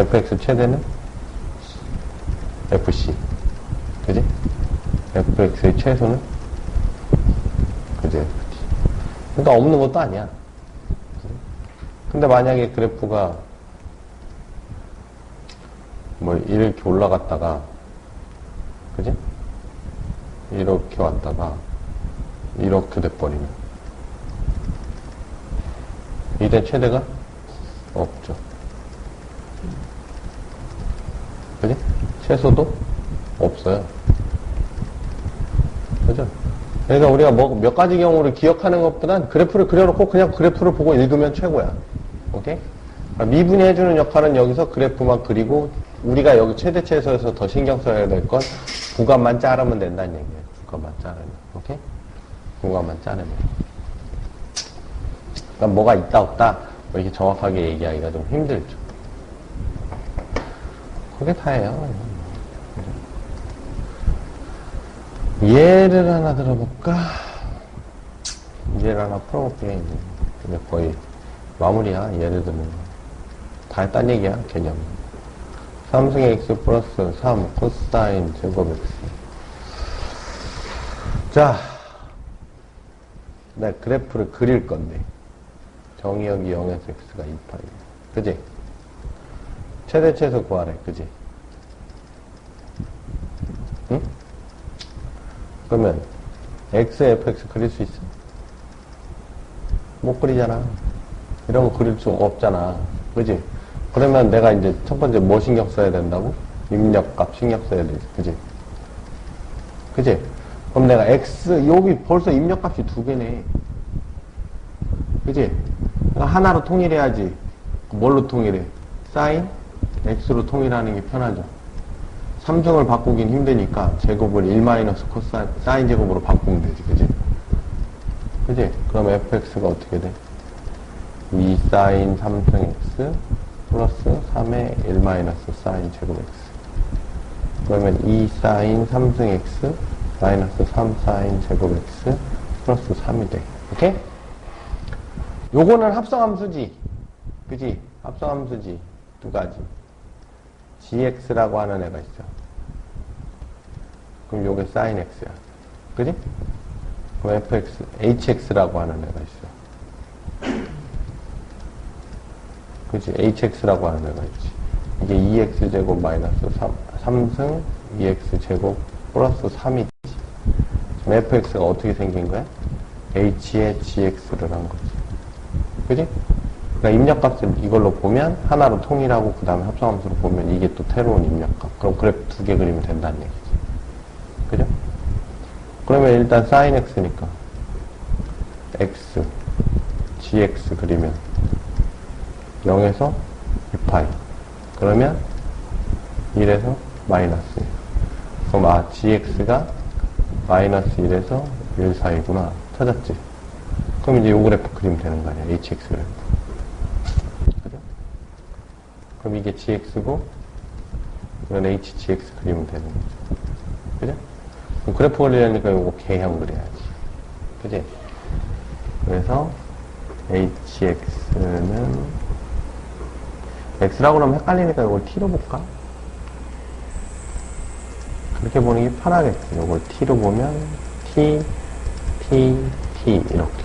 fx 최대는 fc. 그지? fx의 최소는? 그지? ft. 그러니까 없는 것도 아니야. 근데 만약에 그래프가 뭐 이렇게 올라갔다가, 그지? 이렇게 왔다가 이렇게 돼버리면 이때 최대가 없죠. 그지? 최소도 없어요. 그죠? 그러니까 우리가 뭐 몇 가지 경우를 기억하는 것보단 그래프를 그려놓고 그냥 그래프를 보고 읽으면 최고야. 오케이? 미분이 해주는 역할은 여기서 그래프만 그리고 우리가 여기 최대 최소에서 더 신경 써야 될 건 구간만 자르면 된다는 얘기예요. 구간만 자르면. 오케이? 구간만 자르면. 그러니까 뭐가 있다 없다 뭐 이렇게 정확하게 얘기하기가 좀 힘들죠. 그게 다예요. 예를 하나 들어볼까? 예를 하나 풀어볼게. 이제. 근데 거의 마무리야. 예를 들면 다 딴 얘기야. 개념. 3승 x 플러스 3 코사인 제곱 x. 자, 내가 그래프를 그릴 건데 정의역이 0에서 x가 2파이. 그지? 최대 최소 구하래. 그지? 응? 그러면 x, fx 그릴 수 있어? 못 그리잖아. 이런 거 그릴 수 없잖아. 그지? 그러면 내가 이제 첫 번째 뭐 신경 써야 된다고? 입력값 신경 써야 되지. 그지? 그지? 그럼 내가 x, 여기 벌써 입력값이 두 개네. 그지? 그러니까 하나로 통일해야지. 뭘로 통일해? 사인? x로 통일하는 게 편하죠. 삼승을 바꾸긴 힘드니까 제곱을 1 코사인, 사인 제곱으로 바꾸면 되지. 그지? 그지? 그럼 fx가 어떻게 돼? 2 사인 3승 x 플러스 3의 1 사인 제곱 x. 그러면 2 사인 3승 x 마이너스 3 사인 제곱 x 플러스 3이 돼. 오케이? 요거는 합성함수지. 그지? 합성함수지. 두 가지. gx라고 하는 애가 있어. 그럼 요게 sin x야. 그지? 그럼 fx, hx라고 하는 애가 있어. 그지? hx라고 하는 애가 있지. 이게 2x제곱 마이너스 3승 2x제곱 플러스 3이지. 그럼 fx가 어떻게 생긴 거야? h에 gx를 한 거지. 그지? 그러니까 입력값을 이걸로 보면 하나로 통일하고 그 다음에 합성함수로 보면 이게 또 새로운 입력값. 그럼 그래프 두 개 그리면 된다는 얘기지. 그죠? 그러면 일단 sin x니까 x, gx 그리면 0에서 2파이. 그러면 1에서 마이너스. 그럼 gx가 마이너스 1에서 1 사이구나. 찾았지? 그럼 이제 요 그래프 그리면 되는 거 아니야. hx 그래프. 그죠? 그럼 이게 gx고 이건 hgx 그리면 되는 거죠. 그죠? 그럼 그래프 그리려니까 요거 개형 그려야지. 그지? 그래서 hx는 x라고 그러면 헷갈리니까 이걸 t로 볼까? 그렇게 보는 게 편하겠지. 이걸 t로 보면 t, t, t 이렇게.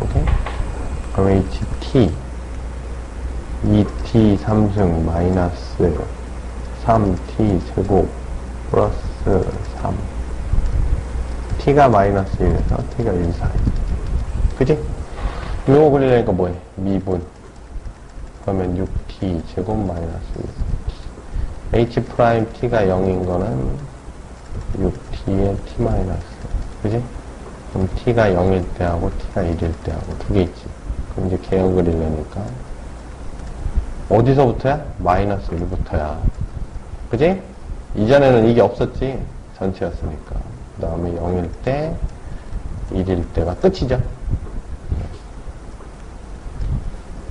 오케이? 그럼 ht 2t 3승 마이너스 3t 제곱 플러스 3 t가 마이너스 1에서 t가 1 사이. 그지? 이거 그리려니까 뭐해? 미분. 그러면 6t 제곱 마이너스 6t. h 프라임 t가 0인 거는 6t에 t 마이너스. 그지? 그럼 t가 0일 때하고 t가 1일 때하고 두 개 있지. 그럼 이제 개형 그리려니까 어디서부터야? 마이너스 1부터야. 그지? 이전에는 이게 없었지. 전체였으니까. 그 다음에 0일 때, 1일 때가 끝이죠.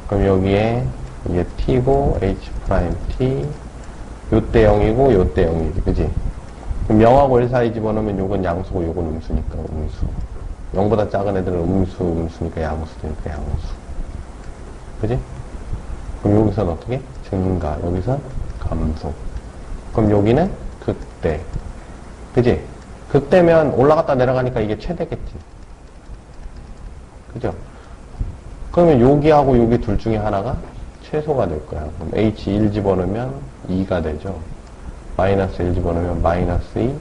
그럼 여기에 이게 t고 h 프라임 t 요때 0이고 요때 0이지. 그지? 그럼 0하고 1 사이 집어넣으면 요건 양수고 요건 음수니까 음수. 0보다 작은 애들은 음수니까 양수니까 양수. 그지? 그럼 여기서는 어떻게? 증가, 여기서 감소. 그럼 여기는 극대. 그지? 극대면 올라갔다 내려가니까 이게 최대겠지. 그죠? 그러면 여기하고 여기 둘 중에 하나가 최소가 될 거야. 그럼 H1 집어넣으면 2가 되죠. 마이너스 1 집어넣으면 마이너스 2,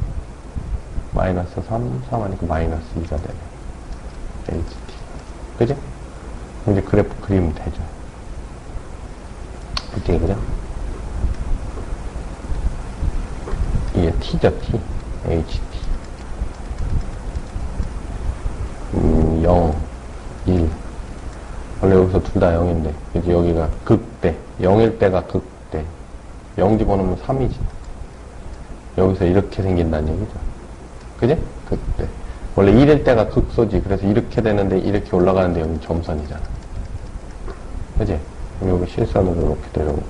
마이너스 3, 3 하니까 마이너스 2가 되네. HT. 그죠? 그럼 이제 그래프 그리면 되죠. 어떻게 그죠? 이게 T죠, T. HT. 0, 1. 원래 여기서 둘 다 0인데, 이제 여기가 극대. 0일 때가 극대. 0 집어넣으면 3이지. 여기서 이렇게 생긴다는 얘기죠. 그지? 극대. 원래 1일 때가 극소지. 그래서 이렇게 되는데, 이렇게 올라가는데 여기 점선이잖아. 그지? 그럼 여기 실선으로 이렇게 되려고.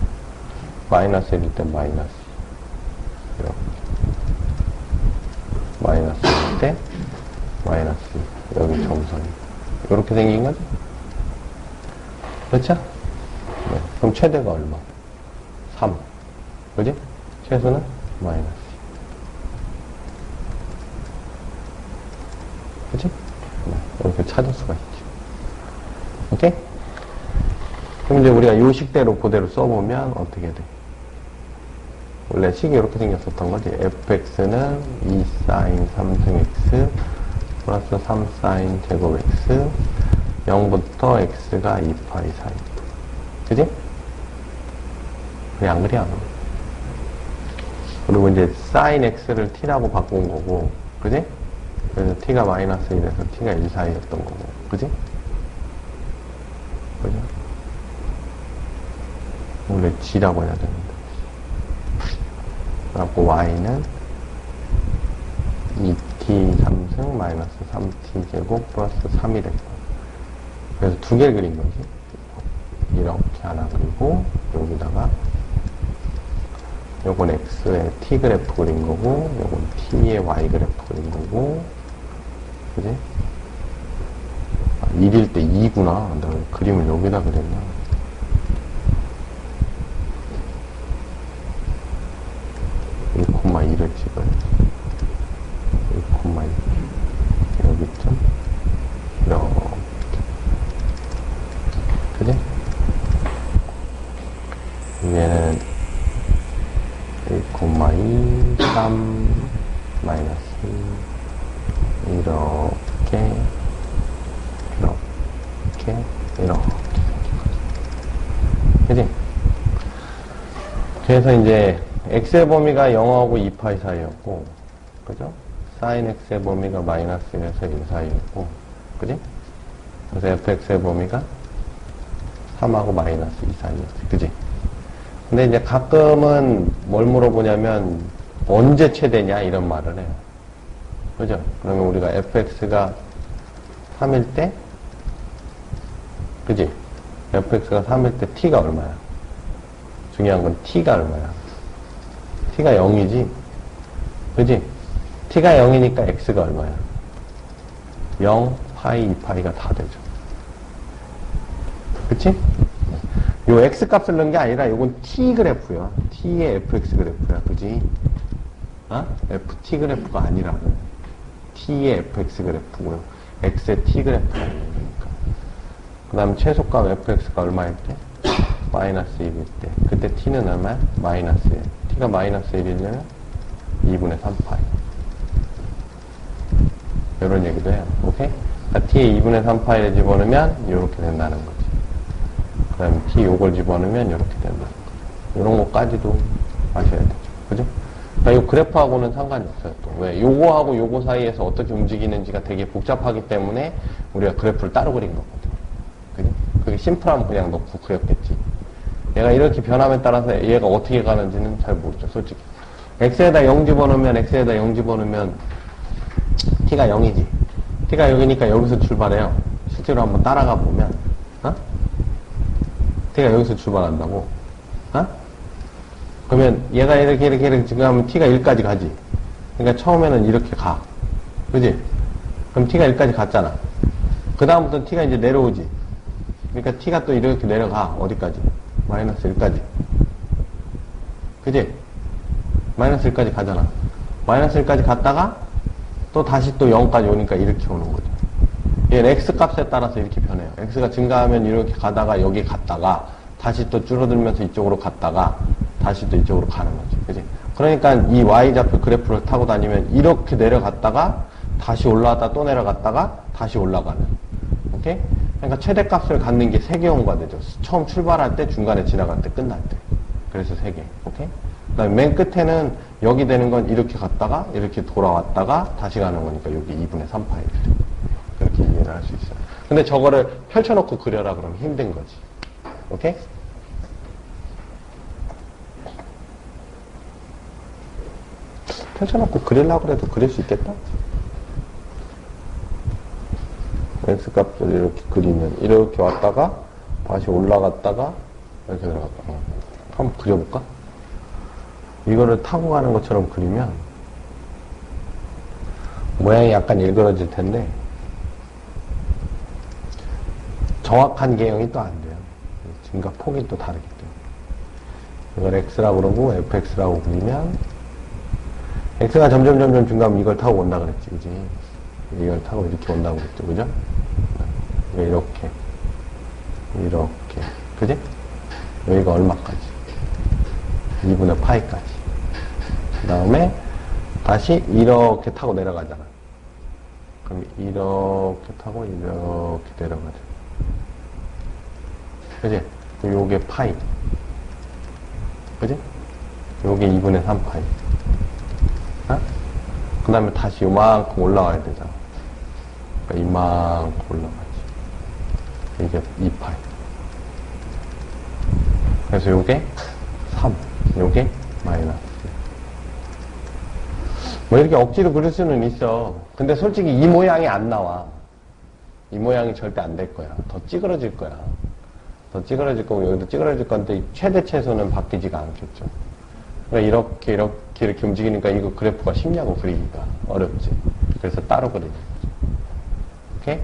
마이너스 1일 때 마이너스. 이렇게. 마이너스 1일 때 마이너스. 여기 점선이. 이렇게 생긴 거죠? 그렇죠? 네. 그럼 최대가 얼마? 3. 그지? 최소는 마이너스. 그지? 네. 이렇게 찾을 수가 있죠. 오케이? 그럼 이제 우리가 요 식대로 그대로 써보면 어떻게 돼? 원래 식이 이렇게 생겼었던 거지. fx는 2sin 3승x 플러스 3sin 제곱 x 0부터 x가 2파이 사이. 그지? 그래, 안 그래, 안 그래. 그리고 이제 sin x를 t라고 바꾼 거고, 그지? 그래서 t가 마이너스 1에서 t가 1 사이였던 거고, 그지? 그죠? 원래 g라고 해야 되는데. 그래갖고 y는 2t 3승 마이너스 3t 제곱 플러스 3이 됐고. 그래서 두 개를 그린 거지. 이렇게 하나 그리고, 여기다가, 요건 x의 t 그래프 그린 거고, 요건 t의 y 그래프 그린 거고, 그지? 아, 1일 때 2구나. 내가 그림을 여기다 그렸나? 이 콤마 2를 찍어야지. 1콤마 2. 여기쯤. 이렇게. 그지? 얘는 1,2, 3, 마이너스 이렇게 그지? 그래서 이제 x의 범위가 0하고 2파이 사이였고, 그죠? sin x의 범위가 마이너스 1에서 1 사이였고, 그지? 그래서 fx의 범위가 3하고 마이너스 2 사이였어. 그지? 근데 이제 가끔은 뭘 물어보냐면, 언제 최대냐? 이런 말을 해요. 그죠? 그러면 우리가 fx가 3일 때, 그지? fx가 3일 때 t가 얼마야? 중요한 건 t가 얼마야? t가 0이지? 그지? t가 0이니까 x가 얼마야? 0, 파이, 2파이가 다 되죠. 그치? 요 x 값을 넣은 게 아니라 요건 t 그래프야. t의 fx 그래프야. 그지? 어? ft 그래프가 아니라 t의 fx 그래프고요. x의 t 그래프가 아니니까. 그 다음 최소값 fx가 얼마일 때? 마이너스 1일 때. 그때 t는 얼마야? 마이너스 1. t가 마이너스 1이면 2분의 3파이. 이런 얘기도 해요. 오케이? 그러니까 t에 2분의 3파이를 집어넣으면 이렇게 된다는 거지. 그 다음에 t 요걸 집어넣으면 이렇게 된다는 거지. 이런 것까지도 아셔야 되죠. 그죠? 그러니까 이 그래프하고는 상관이 없어요. 또. 왜? 요거하고 요거 사이에서 어떻게 움직이는지가 되게 복잡하기 때문에 우리가 그래프를 따로 그린 거거든. 그죠? 그게 심플하면 그냥 넣고 그렸겠지. 얘가 이렇게 변함에 따라서 얘가 어떻게 가는지는 잘 모르죠. 솔직히. x에다 0 집어넣으면, x에다 0 집어넣으면 t가 0이지. t가 0이니까 여기서 출발해요. 실제로 한번 따라가 보면, 어? t가 여기서 출발한다고. 어? 그러면 얘가 이렇게 지금 하면 t가 1까지 가지. 그러니까 처음에는 이렇게 가. 그지? 그럼 t가 1까지 갔잖아. 그 다음부터는 t가 이제 내려오지. 그러니까 t가 또 이렇게 내려가. 어디까지? 마이너스 1까지. 그지? 마이너스 1까지 가잖아. 마이너스 1까지 갔다가 또 다시 또 0까지 오니까 이렇게 오는 거죠. 얘는 x 값에 따라서 이렇게 변해요. x가 증가하면 이렇게 가다가 여기 갔다가 다시 또 줄어들면서 이쪽으로 갔다가 다시 또 이쪽으로 가는 거지. 그지? 그러니까 이 y좌표 그래프를 타고 다니면 이렇게 내려갔다가 다시 올라갔다 또 내려갔다가 다시 올라가는. 오케이? 그러니까 최대값을 갖는 게 3개 온가 되죠. 처음 출발할 때, 중간에 지나갈 때, 끝날 때. 그래서 3개. 오케이? 그 다음에 맨 끝에는 여기 되는 건 이렇게 갔다가 이렇게 돌아왔다가 다시 가는 거니까 여기 2분의 3파이 그렇게 이해를 할 수 있어요. 근데 저거를 펼쳐놓고 그려라 그러면 힘든 거지. 오케이? 펼쳐놓고 그리려고 해도 그릴 수 있겠다? x값을 이렇게 그리면 이렇게 왔다가 다시 올라갔다가 이렇게 들어갔다. 한번 그려볼까? 이거를 타고 가는 것처럼 그리면 모양이 약간 일그러질 텐데 정확한 개형이 또 안 돼요. 증가 폭이 또 다르기 때문에 이걸 x라고 그러고 fx라고 그리면 x가 점점 증가하면 이걸 타고 온다 그랬지, 그지? 이걸 타고 이렇게 온다고 그랬죠, 그죠? 이렇게 그지? 여기가 얼마까지? 2분의 파이까지. 그 다음에 다시 이렇게 타고 내려가잖아. 그럼 이렇게 타고 이렇게 내려가죠. 그지? 요게 파이. 그지? 요게 2분의 3 파이. 어? 그 다음에 다시 요만큼 올라가야 되잖아. 그러니까 이만큼 올라가지. 이게 2파이. 그래서 요게 3. 요게 마이너스. 뭐 이렇게 억지로 그릴 수는 있어. 근데 솔직히 이 모양이 안 나와. 이 모양이 절대 안 될 거야. 더 찌그러질 거야. 더 찌그러질 거고 여기도 찌그러질 건데 최대 최소는 바뀌지가 않겠죠. 그러니까 이렇게 움직이니까 이거 그래프가 쉽냐고 그리기가 어렵지. 그래서 따로 그리는 거죠. 오케이?